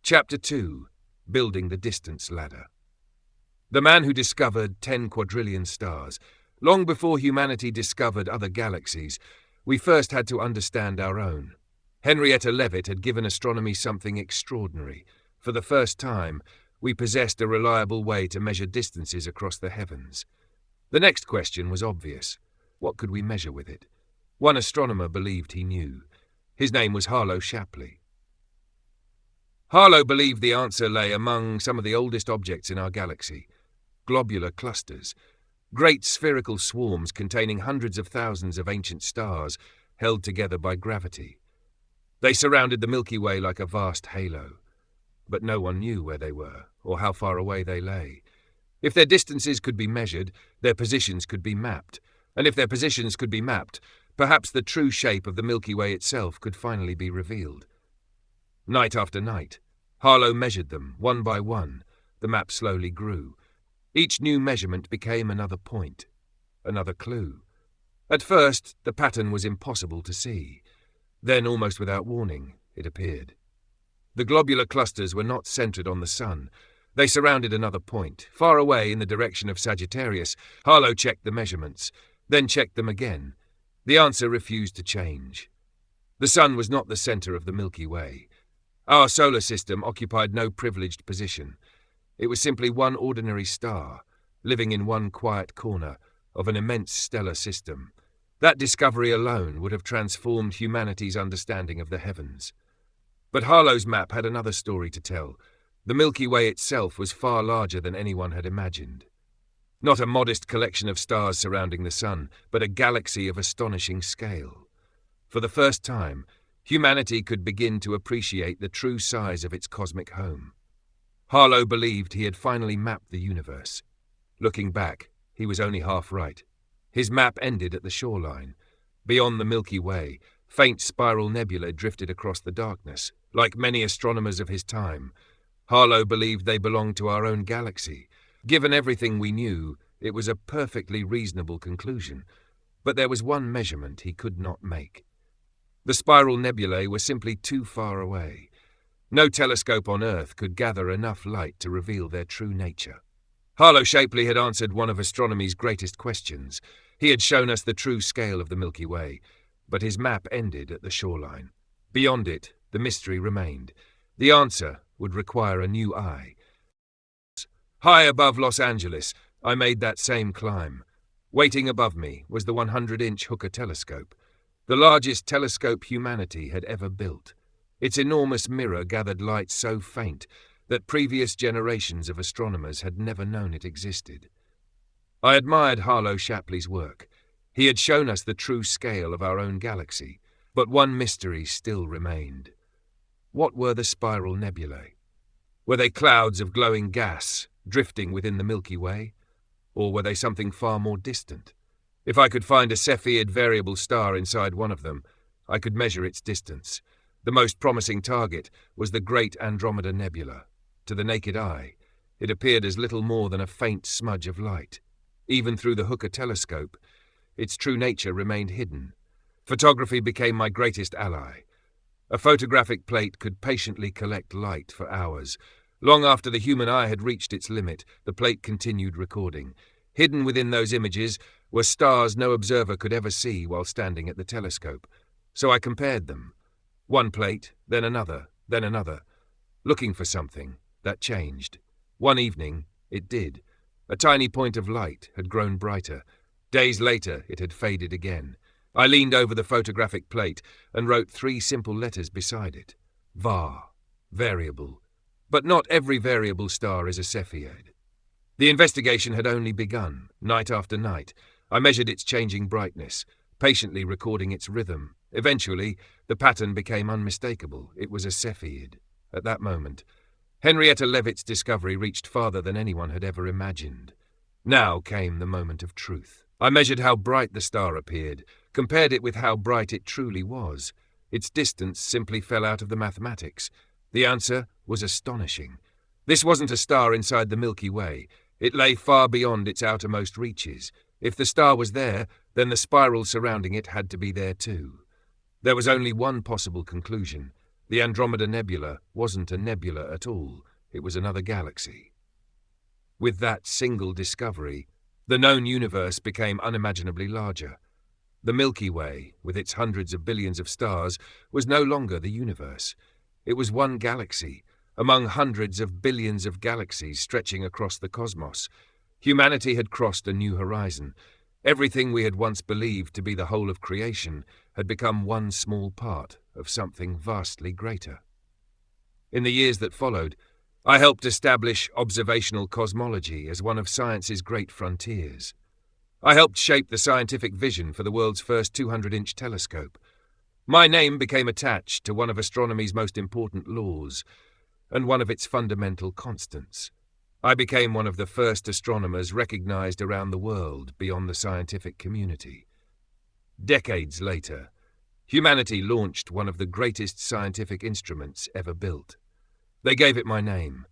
Chapter 2. Building the Distance Ladder. The man who discovered 10 quadrillion stars. Long before humanity discovered other galaxies, we first had to understand our own. Henrietta Leavitt had given astronomy something extraordinary. For the first time, we possessed a reliable way to measure distances across the heavens. The next question was obvious. What could we measure with it? One astronomer believed he knew. His name was Harlow Shapley. Harlow believed the answer lay among some of the oldest objects in our galaxy. Globular clusters. Great spherical swarms containing hundreds of thousands of ancient stars held together by gravity. They surrounded the Milky Way like a vast halo. But no one knew where they were, or how far away they lay. If their distances could be measured, their positions could be mapped. And if their positions could be mapped, perhaps the true shape of the Milky Way itself could finally be revealed. Night after night, Harlow measured them, one by one. The map slowly grew. Each new measurement became another point, another clue. At first, the pattern was impossible to see. Then, almost without warning, it appeared. The globular clusters were not centered on the sun. They surrounded another point. Far away in the direction of Sagittarius, Harlow checked the measurements, then checked them again. The answer refused to change. The sun was not the center of the Milky Way. Our solar system occupied no privileged position. It was simply one ordinary star, living in one quiet corner of an immense stellar system. That discovery alone would have transformed humanity's understanding of the heavens. But Harlow's map had another story to tell. The Milky Way itself was far larger than anyone had imagined. Not a modest collection of stars surrounding the sun, but a galaxy of astonishing scale. For the first time, humanity could begin to appreciate the true size of its cosmic home. Harlow believed he had finally mapped the universe. Looking back, he was only half right. His map ended at the shoreline. Beyond the Milky Way, faint spiral nebulae drifted across the darkness. Like many astronomers of his time, Harlow believed they belonged to our own galaxy. Given everything we knew, it was a perfectly reasonable conclusion. But there was one measurement he could not make. The spiral nebulae were simply too far away. No telescope on Earth could gather enough light to reveal their true nature. Harlow Shapley had answered one of astronomy's greatest questions. He had shown us the true scale of the Milky Way, but his map ended at the shoreline. Beyond it, the mystery remained. The answer would require a new eye. High above Los Angeles, I made that same climb. Waiting above me was the 100-inch Hooker telescope, the largest telescope humanity had ever built. Its enormous mirror gathered light so faint that previous generations of astronomers had never known it existed. I admired Harlow Shapley's work. He had shown us the true scale of our own galaxy, but one mystery still remained. What were the spiral nebulae? Were they clouds of glowing gas drifting within the Milky Way? Or were they something far more distant? If I could find a Cepheid variable star inside one of them, I could measure its distance. The most promising target was the Great Andromeda Nebula. To the naked eye, it appeared as little more than a faint smudge of light. Even through the Hooker telescope, its true nature remained hidden. Photography became my greatest ally. A photographic plate could patiently collect light for hours. Long after the human eye had reached its limit, the plate continued recording. Hidden within those images were stars no observer could ever see while standing at the telescope. So I compared them. One plate, then another, looking for something that changed. One evening, it did. A tiny point of light had grown brighter. Days later, it had faded again. I leaned over the photographic plate and wrote 3 simple letters beside it. VAR, variable. But not every variable star is a Cepheid. The investigation had only begun. Night after night, I measured its changing brightness, patiently recording its rhythm. Eventually, the pattern became unmistakable. It was a Cepheid. At that moment, Henrietta Leavitt's discovery reached farther than anyone had ever imagined. Now came the moment of truth. I measured how bright the star appeared, compared it with how bright it truly was. Its distance simply fell out of the mathematics. The answer was astonishing. This wasn't a star inside the Milky Way. It lay far beyond its outermost reaches. If the star was there, then the spiral surrounding it had to be there too. There was only one possible conclusion. The Andromeda Nebula wasn't a nebula at all. It was another galaxy. With that single discovery, the known universe became unimaginably larger. The Milky Way, with its hundreds of billions of stars, was no longer the universe. It was one galaxy, among hundreds of billions of galaxies stretching across the cosmos. Humanity had crossed a new horizon. Everything we had once believed to be the whole of creation had become one small part of something vastly greater. In the years that followed, I helped establish observational cosmology as one of science's great frontiers. I helped shape the scientific vision for the world's first 200-inch telescope. My name became attached to one of astronomy's most important laws, and one of its fundamental constants. I became one of the first astronomers recognized around the world beyond the scientific community. Decades later, humanity launched one of the greatest scientific instruments ever built. They gave it my name,